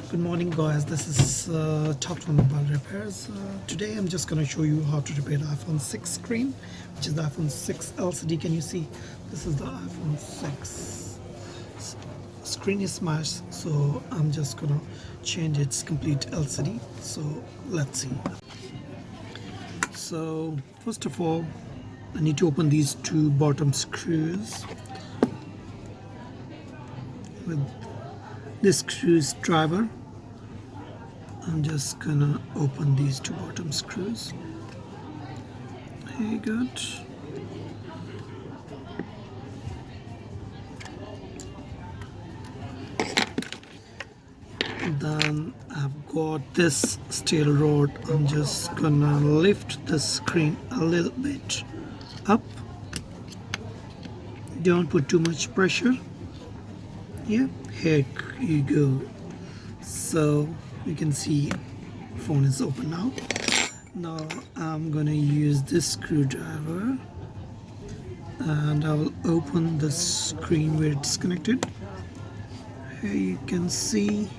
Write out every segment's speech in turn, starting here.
Good morning guys, this is Top 1 Mobile Repairs. Today I'm just going to show you how to repair the iPhone 6 screen, which is the iPhone 6 LCD. Can you see? This is the iPhone 6. Screen is smashed, so I'm just going to change its complete LCD. So let's see. So first of all, I need to open these two bottom screws with this screwdriver. I'm just gonna open these two bottom screws. Here, good. Then I've got this steel rod. I'm just gonna lift the screen a little bit up. Don't put too much pressure. Yeah, here you go. So you can see phone is open now. Now I'm gonna use this screwdriver and I will open the screen where it's connected. Here you can see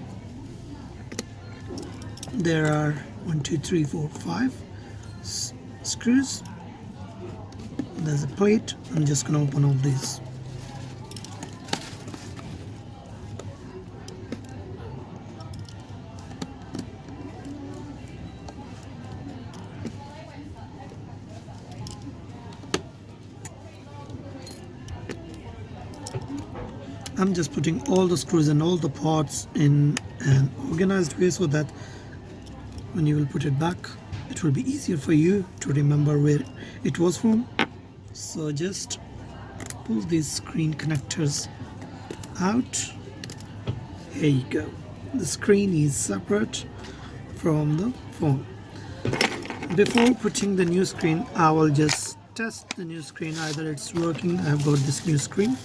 there are 1 2 3 4 5 screws. There's a plate. I'm just gonna open all these. I'm just putting all the screws and all the parts in an organized way so that when you will put it back, it will be easier for you to remember where it was from. So just pull these screen connectors out. Here you go. The screen is separate from the phone. Before putting the new screen, I will just test the new screen. Either it's working. I've got this new screen.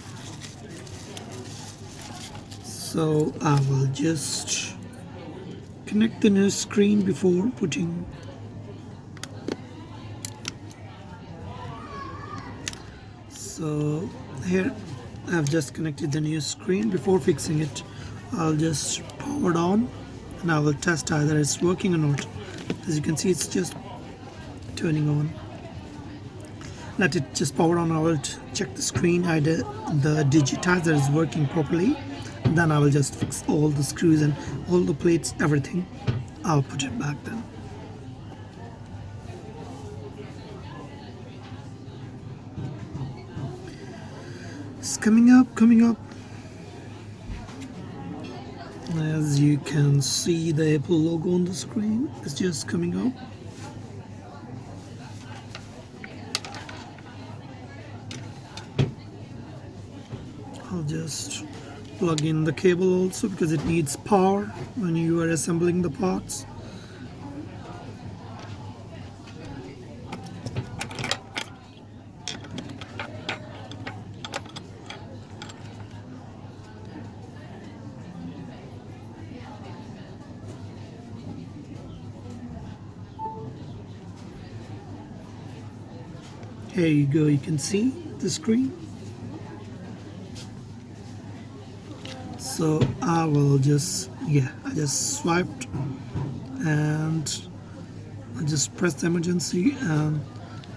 So I will just connect the new screen before putting. So here I've just connected the new screen. Before fixing it, I'll just power it on and I will test either it's working or not. As you can see, it's just turning on. Let it just power on. I will check the screen, either the digitizer is working properly. Then I will just fix all the screws and all the plates, everything. I'll put it back then. It's coming up. As you can see, the Apple logo on the screen is just coming up. I'll just plug in the cable also because it needs power when you are assembling the parts. Here you go, you can see the screen. So I will just, I just swiped and I just pressed the emergency, and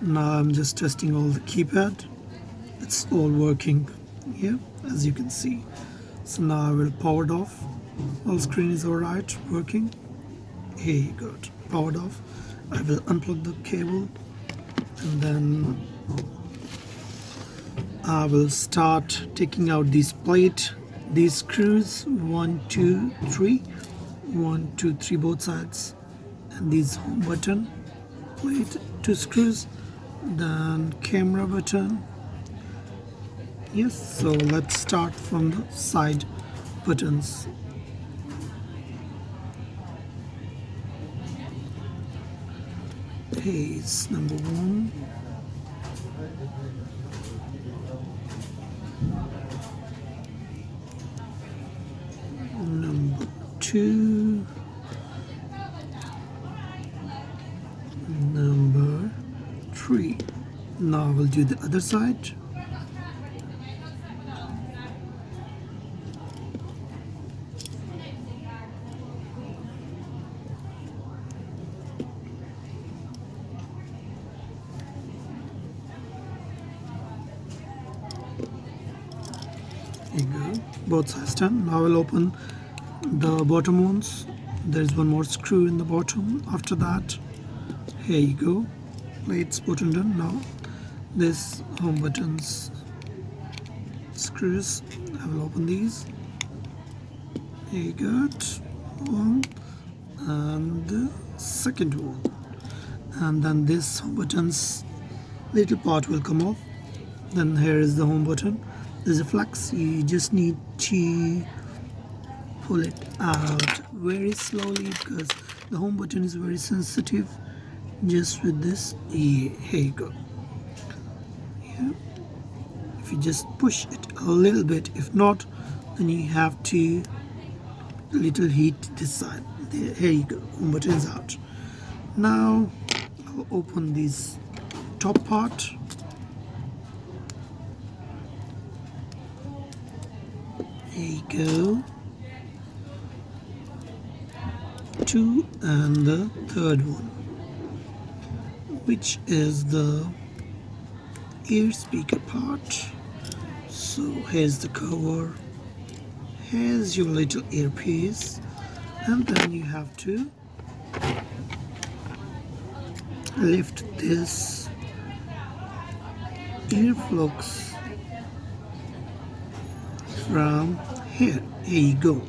now I'm just testing all the keypad. It's all working here, as you can see. So now I will power it off. All screen is alright, working. Here you go, powered off. I will unplug the cable and then I will start taking out this plate. These screws, 1 2 3 1 2 3 both sides, and these home button plate, 2 screws, then camera button. Yes, so let's start from the side buttons. Hey, it's number 1. Number 2, number 3. Now we'll do the other side. both sides done. Now I'll open the bottom ones. There's one more screw in the bottom. After that, here you go, plates button done. Now this home buttons screws, I will open these. Here you got one and the second one, and then this home buttons little part will come off. Then here is the home button. There's a flex, you just need to pull it out very slowly because the home button is very sensitive. Just with this, yeah, here you go. Yeah. If you just push it a little bit, if not, then you have to little heat this side. There, here you go, home button is out. Now I'll open this top part. Here you go. Two, and the third one, which is the ear speaker part. So here's the cover, here's your little earpiece, and then you have to lift this earplugs from here. Here you go.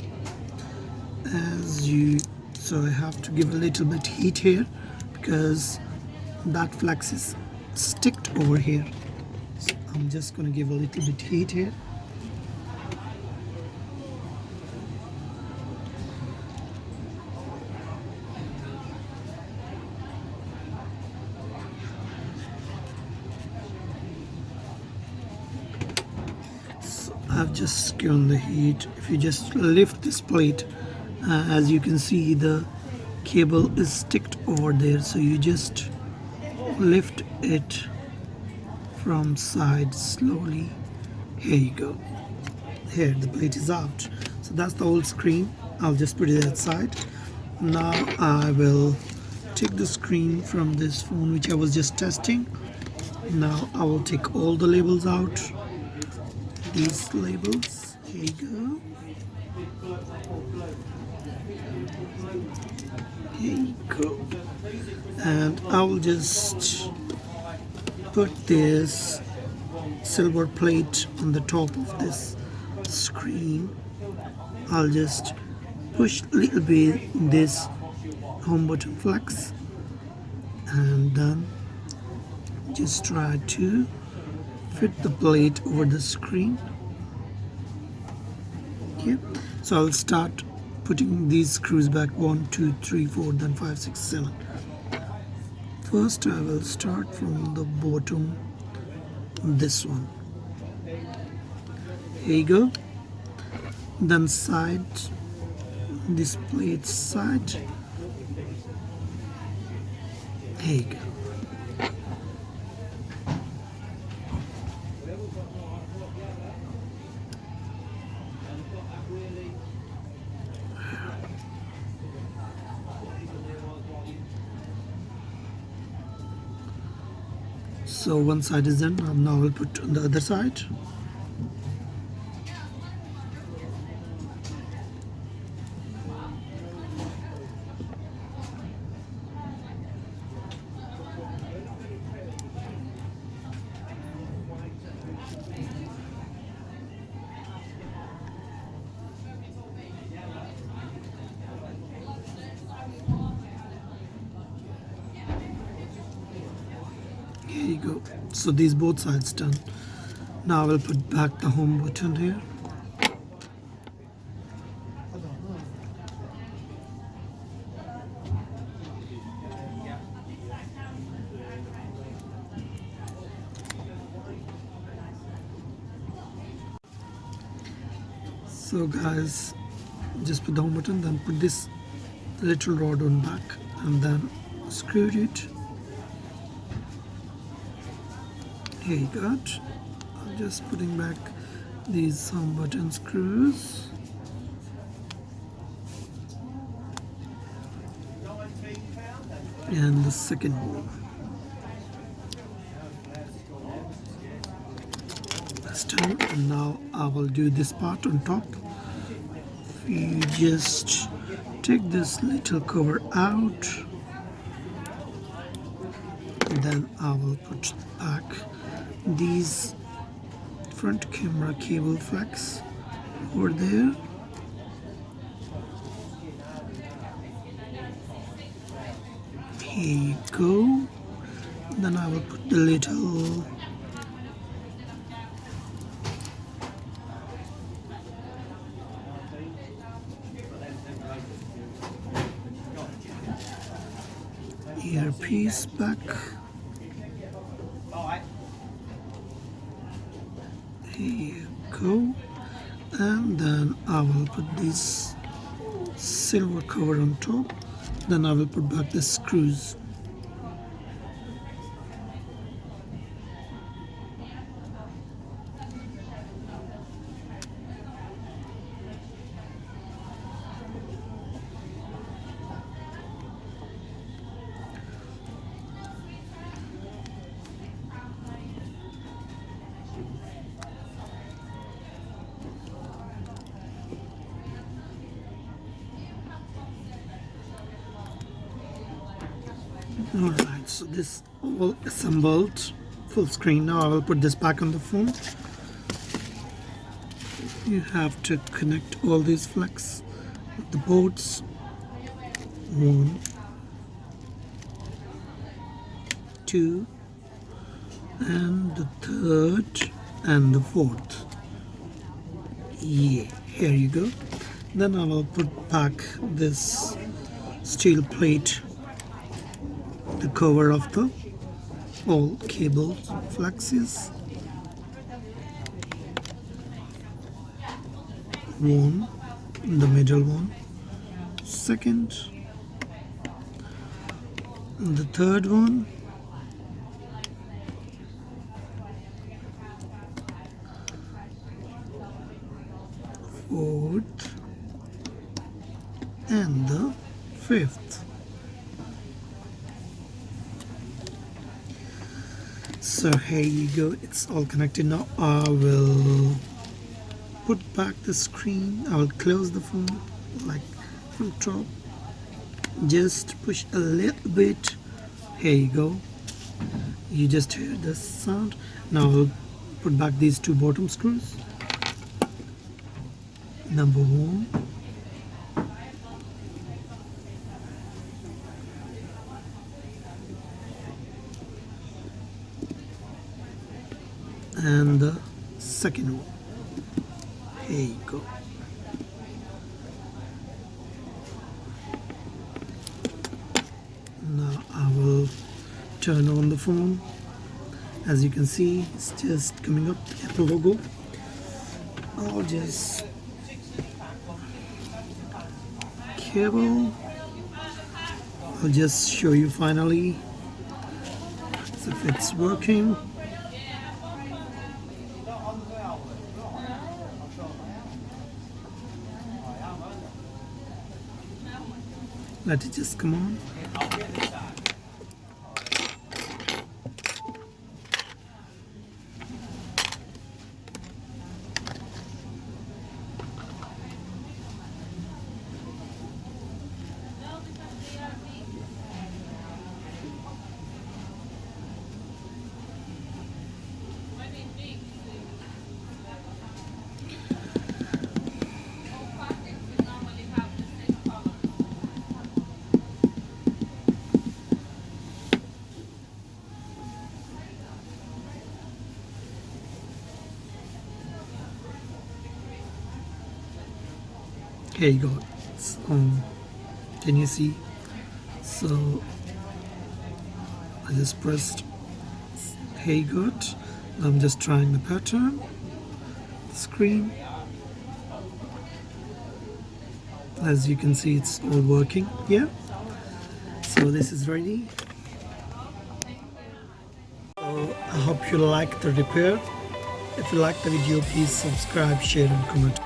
So I have to give a little bit heat here because that flex is sticked over here. So I'm just going to give a little bit heat here. So I've just given the heat. If you just lift this plate, as you can see, the cable is sticked over there, so you just lift it from side slowly. Here you go. Here the plate is out. So that's the old screen. I'll just put it outside. Now I will take the screen from this phone which I was just testing. Now I will take all the labels out. These labels. Here you go. Here you go. And I will just put this silver plate on the top of this screen. I'll just push a little bit this home button flex and then just try to fit the plate over the screen. Okay, so I'll start putting these screws back. 1, 2, 3, 4, then 5, 6, 7. First I will start from the bottom, this one. Here you go. Then side, this plate side. Here you go. So one side is done. Now I'll put on the other side. Here you go. So these both sides done. Now I will put back the home button here. So guys, just put the home button, then put this little rod on back and then screw it. Here you got. I'm just putting back these home button screws. And the second one. That's done. And now I will do this part on top. You just take this little cover out, then I will put back these front camera cable flex over there. Here you go. Then I will put the little earpiece back. Here you go. And then I will put this silver cover on top. Then I will put back the screws. Alright, so this all assembled full screen. Now I will put this back on the phone. You have to connect all these flex with the boards. 1, 2, and the third and the fourth. Yeah, here you go. Then I will put back this steel plate, the cover of the all cable flexes. 1, the middle one, second, the third one, fourth, and the fifth. So here you go, it's all connected. Now I will put back the screen. I will close the phone like from top, just push a little bit. Here you go, you just hear the sound. Now I'll put back these two bottom screws. Number 1, and the second one. Here you go. Now I will turn on the phone. As you can see, it's just coming up, the Apple logo. I'll just cable. I'll just show you finally if it's working. Let it just come on. Here you go. It's on. Can you see? So I just pressed. Here you go. I'm just trying the pattern. The screen. As you can see, it's all working. Yeah. So this is ready. So I hope you like the repair. If you like the video, please subscribe, share, and comment.